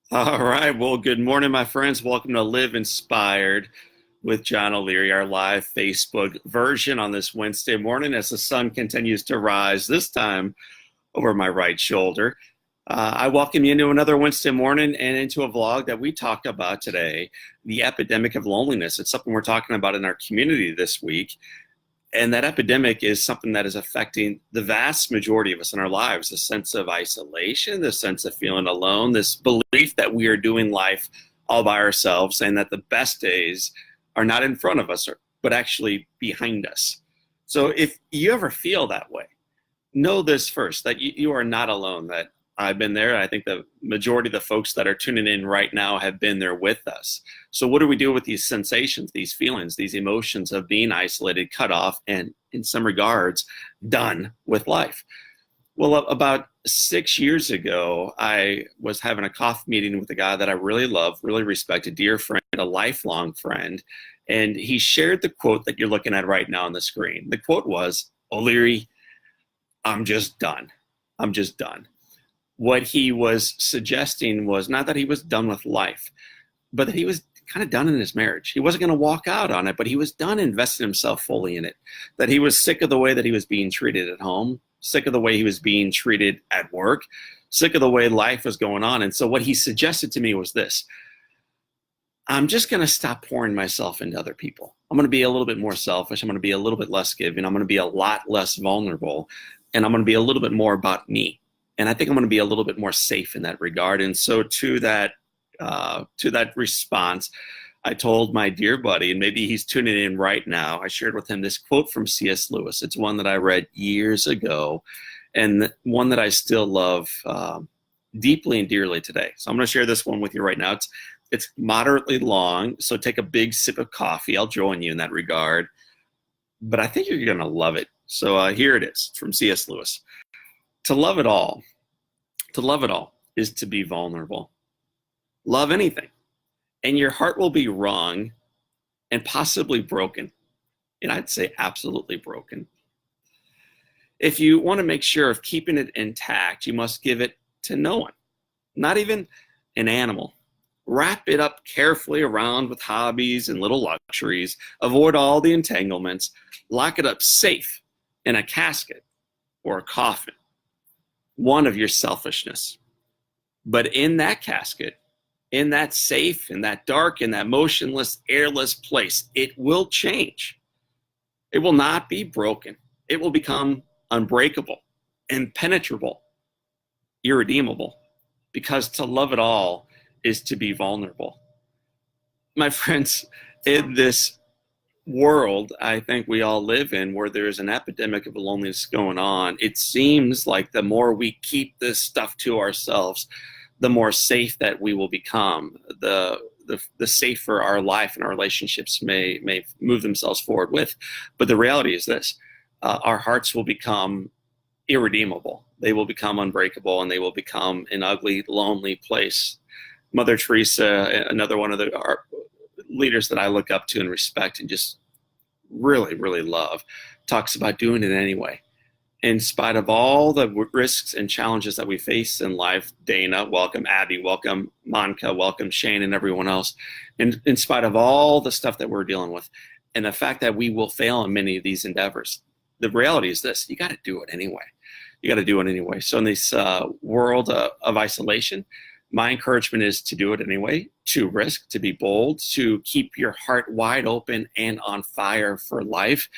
All right. Well, good morning, my friends. Welcome to Live Inspired with John O'Leary, our live Facebook version on this Wednesday morning as the sun continues to rise, this time over my right shoulder. I welcome you into another Wednesday morning and into a vlog that we talk about today, the epidemic of loneliness. It's something we're talking about in our community this week. And that epidemic is something that is affecting the vast majority of us in our lives. The sense of isolation, the sense of feeling alone, this belief that we are doing life all by ourselves and that the best days are not in front of us, but actually behind us. So if you ever feel that way, know this first, that you are not alone, that I've been there. I think the majority of the folks that are tuning in right now have been there with us. So what do we do with these sensations, these feelings, these emotions of being isolated, cut off, and in some regards, done with life? Well, about 6 years ago, I was having a coffee meeting with a guy that I really love, really respect, a dear friend, a lifelong friend. And he shared the quote that you're looking at right now on the screen. The quote was, "O'Leary, I'm just done. I'm just done." What he was suggesting was not that he was done with life, but that he was kind of done in his marriage. He wasn't going to walk out on it, but he was done investing himself fully in it. That he was sick of the way that he was being treated at home, sick of the way he was being treated at work, sick of the way life was going on. And so what he suggested to me was this: I'm just going to stop pouring myself into other people. I'm going to be a little bit more selfish. I'm going to be a little bit less giving. I'm going to be a lot less vulnerable. And I'm going to be a little bit more about me. And I think I'm going to be a little bit more safe in that regard. And so to that response, I told my dear buddy, and maybe he's tuning in right now, I shared with him this quote from C.S. Lewis. It's one that I read years ago and one that I still love deeply and dearly today. So I'm going to share this one with you right now. It's moderately long, so take a big sip of coffee. I'll join you in that regard. But I think you're going to love it. So here it is from C.S. Lewis. To love it all is to be vulnerable. Love anything, and your heart will be wrung and possibly broken. And I'd say absolutely broken. If you want to make sure of keeping it intact, you must give it to no one, not even an animal. Wrap it up carefully around with hobbies and little luxuries. Avoid all the entanglements. Lock it up safe in a casket or a coffin, one of your selfishness. But in that casket, in that safe, in that dark, in that motionless, airless place, it will change. It will not be broken. It will become unbreakable, impenetrable, irredeemable, because to love it all is to be vulnerable. My friends, in this world I think we all live in, where there's an epidemic of loneliness going on, it seems like the more we keep this stuff to ourselves, the more safe that we will become, the safer our life and our relationships may move themselves forward with. But the reality is this: our hearts will become irredeemable. They will become unbreakable, and they will become an ugly, lonely place. Mother Teresa, another one of our leaders that I look up to and respect and just really, really love, talks about doing it anyway. In spite of all the risks and challenges that we face in life, Dana, welcome, Abby, welcome, Monica, welcome, Shane, and everyone else. And in spite of all the stuff that we're dealing with, and the fact that we will fail in many of these endeavors, the reality is this: you got to do it anyway. You got to do it anyway. So in this world of isolation, my encouragement is to do it anyway, to risk, to be bold, to keep your heart wide open and on fire for life.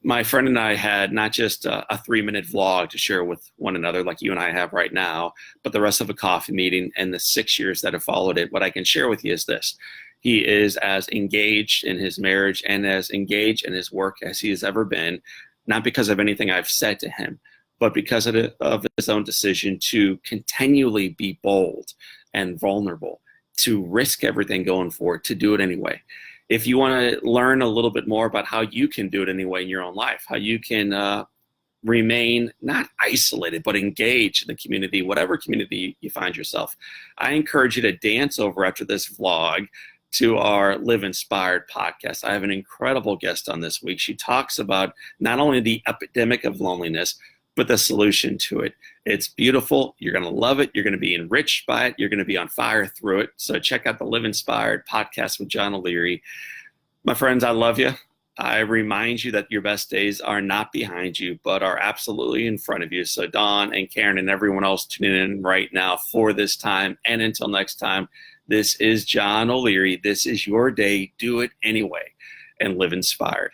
My friend and I had not just a 3-minute vlog to share with one another like you and I have right now, but the rest of a coffee meeting and the 6 years that have followed it. What I can share with you is this: he is as engaged in his marriage and as engaged in his work as he has ever been, not because of anything I've said to him, but because of his own decision to continually be bold and vulnerable, to risk everything going forward, to do it anyway. If you want to learn a little bit more about how you can do it anyway in your own life, how you can remain not isolated, but engaged in the community, whatever community you find yourself, I encourage you to dance over after this vlog to our Live Inspired podcast. I have an incredible guest on this week. She talks about not only the epidemic of loneliness, with a solution to it. It's beautiful. You're going to love it. You're going to be enriched by it. You're going to be on fire through it. So check out the Live Inspired podcast with John O'Leary. My friends, I love you. I remind you that your best days are not behind you, but are absolutely in front of you. So Dawn and Karen and everyone else tuning in right now for this time. And until next time, this is John O'Leary. This is your day. Do it anyway and live inspired.